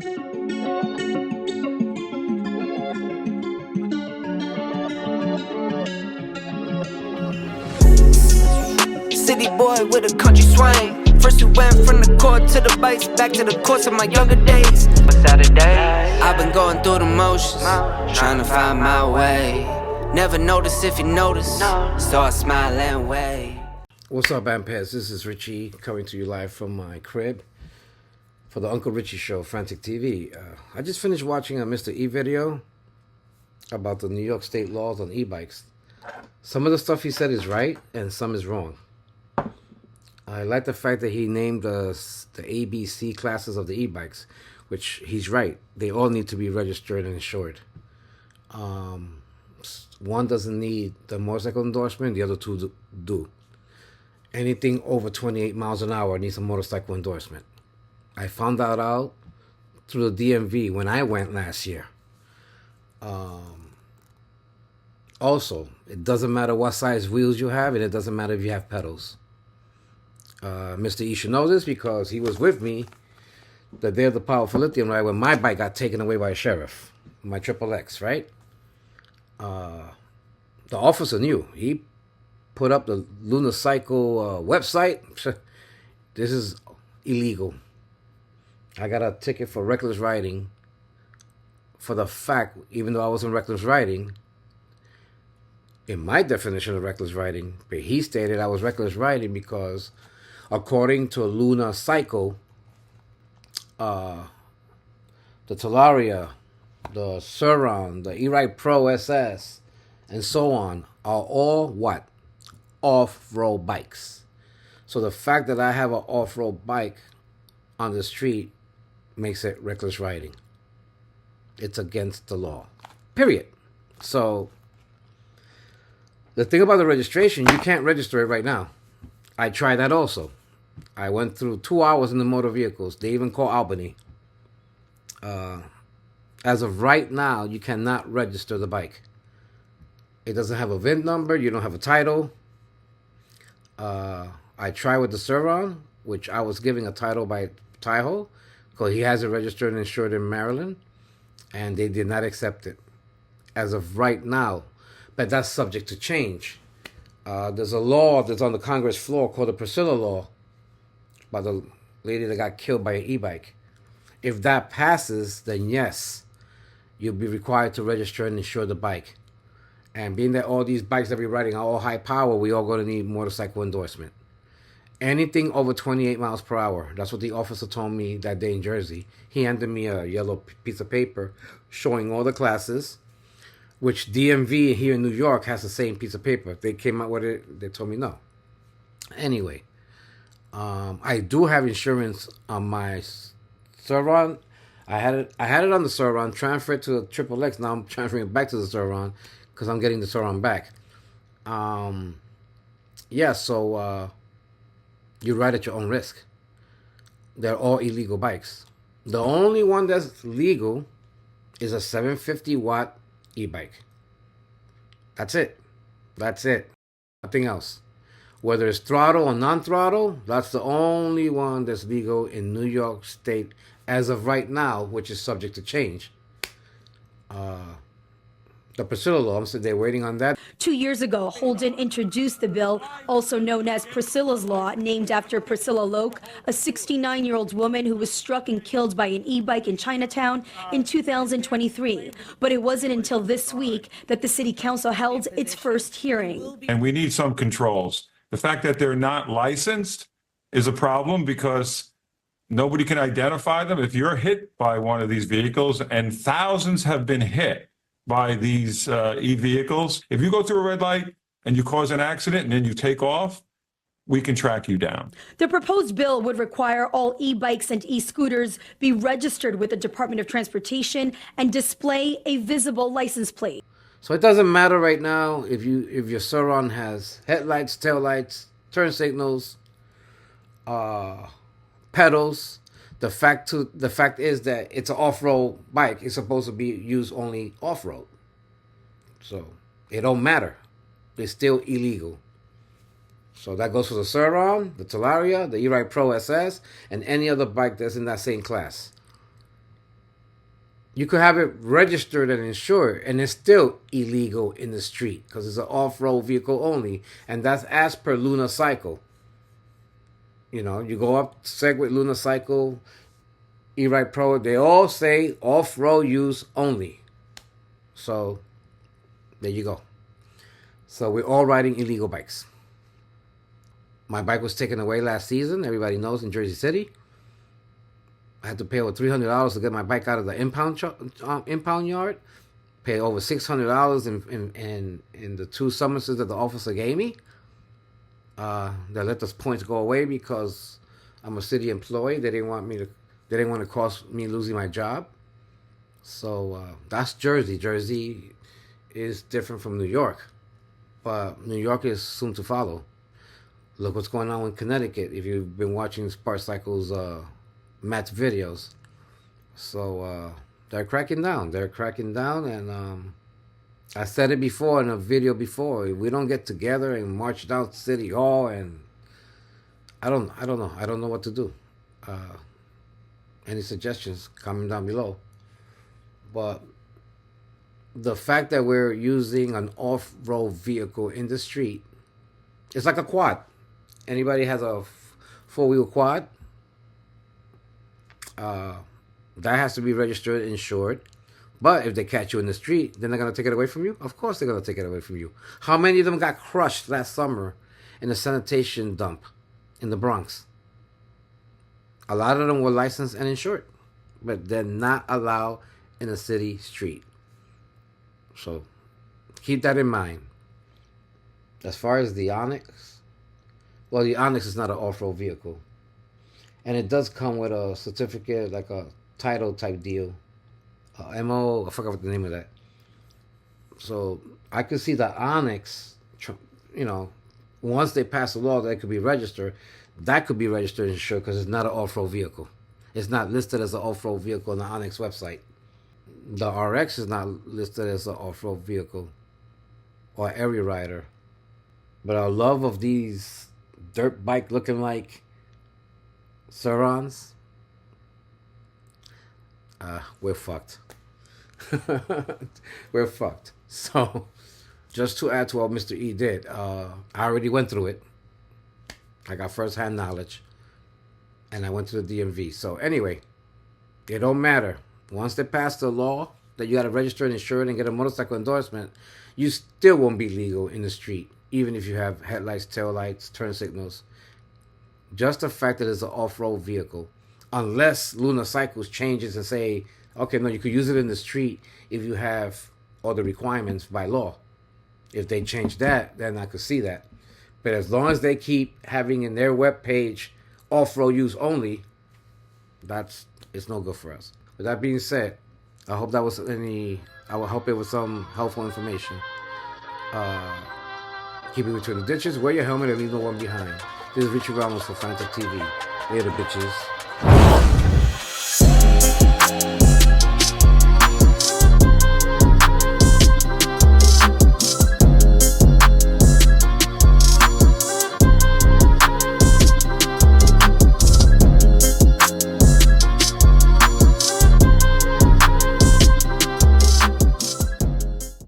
City boy with a country swing. First we went from the court to the bikes, back to the courts of my younger days. But Saturday, I've been going through the motions, trying to find my way. Never notice if you notice, so I smile and wave. What's up, Ampers? This is Richie coming to you live from my crib for the Uncle Richie Show, Frantic TV. I just finished watching a Mr. E video about the New York State laws on e-bikes. Some of the stuff he said is right and some is wrong. I like the fact that he named the A, B, C classes of the e-bikes, which he's right. They all need to be registered and insured. One doesn't need the motorcycle endorsement, the other two do. Anything over 28 miles an hour needs a motorcycle endorsement. I found that out through the DMV when I went last year. Also, it doesn't matter what size wheels you have, and it doesn't matter if you have pedals. Mr. E should know this because he was with me the day of the Powerful Lithium ride when my bike got taken away by a sheriff, my Triple X, right? The officer knew. He put up the Lunar Cycle website. This is illegal. I got a ticket for reckless riding for the fact, even though I wasn't reckless riding, in my definition of reckless riding, but he stated I was reckless riding because according to Lunar Cycle, the Talaria, the Surron, the E-Ride Pro SS, and so on are all what? Off-road bikes. So the fact that I have an off-road bike on the street makes it reckless riding. It's against the law. Period. So the thing about the registration, you can't register it right now. I tried that also. I went through 2 hours in the motor vehicles. They even call Albany. As of right now, you cannot register the bike. It doesn't have a VIN number. You don't have a title. I tried with the Surron, which I was giving a title by Taiho, because he has it registered and insured in Maryland, and they did not accept it as of right now. But that's subject to change. There's a law that's on the Congress floor called the Priscilla Law by the lady that got killed by an e-bike. If that passes, then yes, you'll be required to register and insure the bike. And being that all these bikes that we're riding are all high power, we all going to need motorcycle endorsement. Anything over 28 miles per hour. That's what the officer told me that day in Jersey. He handed me a yellow piece of paper showing all the classes, which DMV here in New York has the same piece of paper. They came out with it. They told me no. Anyway, I do have insurance on my Surron. I had it on the Surron, transferred to the Triple X. Now I'm transferring it back to the Surron because I'm getting the Surron back. So you ride at your own risk. They're all illegal bikes. The only one that's legal is a 750 watt e-bike. That's it. Nothing else. Whether it's throttle or non-throttle, that's the only one that's legal in New York State as of right now, which is subject to change. The Priscilla Law, I'm saying they're waiting on that. 2 years ago, Holden introduced the bill, also known as Priscilla's Law, named after Priscilla Loke, a 69-year-old woman who was struck and killed by an e-bike in Chinatown in 2023. But it wasn't until this week that the city council held its first hearing. And we need some controls. The fact that they're not licensed is a problem because nobody can identify them. If you're hit by one of these vehicles, and thousands have been hit by these e-vehicles, if you go through a red light and you cause an accident and then you take off, we can track you down. The proposed bill would require all e-bikes and e-scooters be registered with the Department of Transportation and display a visible license plate. So it doesn't matter right now if your Surron has headlights, taillights, turn signals, pedals. The fact is that it's an off-road bike. It's supposed to be used only off-road. So it don't matter. It's still illegal. So that goes for the Surron, the Talaria, the E-Ride Pro SS, and any other bike that's in that same class. You could have it registered and insured, and it's still illegal in the street because it's an off-road vehicle only, and that's as per Lunar Cycle. You know, you go up Segway, Lunar Cycle, E-Ride Pro, they all say off-road use only. So, there you go. So, we're all riding illegal bikes. My bike was taken away last season, everybody knows, in Jersey City. I had to pay over $300 to get my bike out of the impound yard. Pay over $600 in the 2 summonses that the officer gave me. They let those points go away because I'm a city employee. They didn't want to cost me losing my job. So that's Jersey. Jersey is different from New York, but New York is soon to follow. Look what's going on in Connecticut. If you've been watching Spark Cycle's Matt's videos, so they're cracking down. And I said it before in a video before. If we don't get together and march down to City Hall, and I don't know what to do. Any suggestions? Comment down below. But the fact that we're using an off-road vehicle in the street, it's like a quad. Anybody has a 4-wheel quad? That has to be registered, insured. But if they catch you in the street, then they're going to take it away from you? Of course they're going to take it away from you. How many of them got crushed last summer in a sanitation dump in the Bronx? A lot of them were licensed and insured, but they're not allowed in a city street. So keep that in mind. As far as the Onyx, well, the Onyx is not an off-road vehicle. And it does come with a certificate, like a title type deal. MO, I forgot what the name of that. So I could see the Onyx, you know, once they pass a law that it could be registered, that could be registered and insured because it's not an off-road vehicle. It's not listed as an off-road vehicle on the Onyx website. The RX is not listed as an off-road vehicle or area rider. But our love of these dirt bike looking like Surons, we're fucked. We're fucked. So, just to add to what Mr. E did, I already went through it. I got first-hand knowledge, and I went to the DMV. So anyway, it don't matter. Once they pass the law that you got to register and insure it and get a motorcycle endorsement, you still won't be legal in the street, even if you have headlights, taillights, turn signals. Just the fact that it's an off-road vehicle. Unless Lunar Cycles changes and say, okay, no, you could use it in the street if you have all the requirements by law. If they change that, then I could see that. But as long as they keep having in their webpage off-road use only, it's no good for us. With that being said, I hope that was I will hope it was some helpful information. Keep it between the ditches, wear your helmet, and leave no one behind. This is Richie Ramos for Fanta TV. Later, bitches.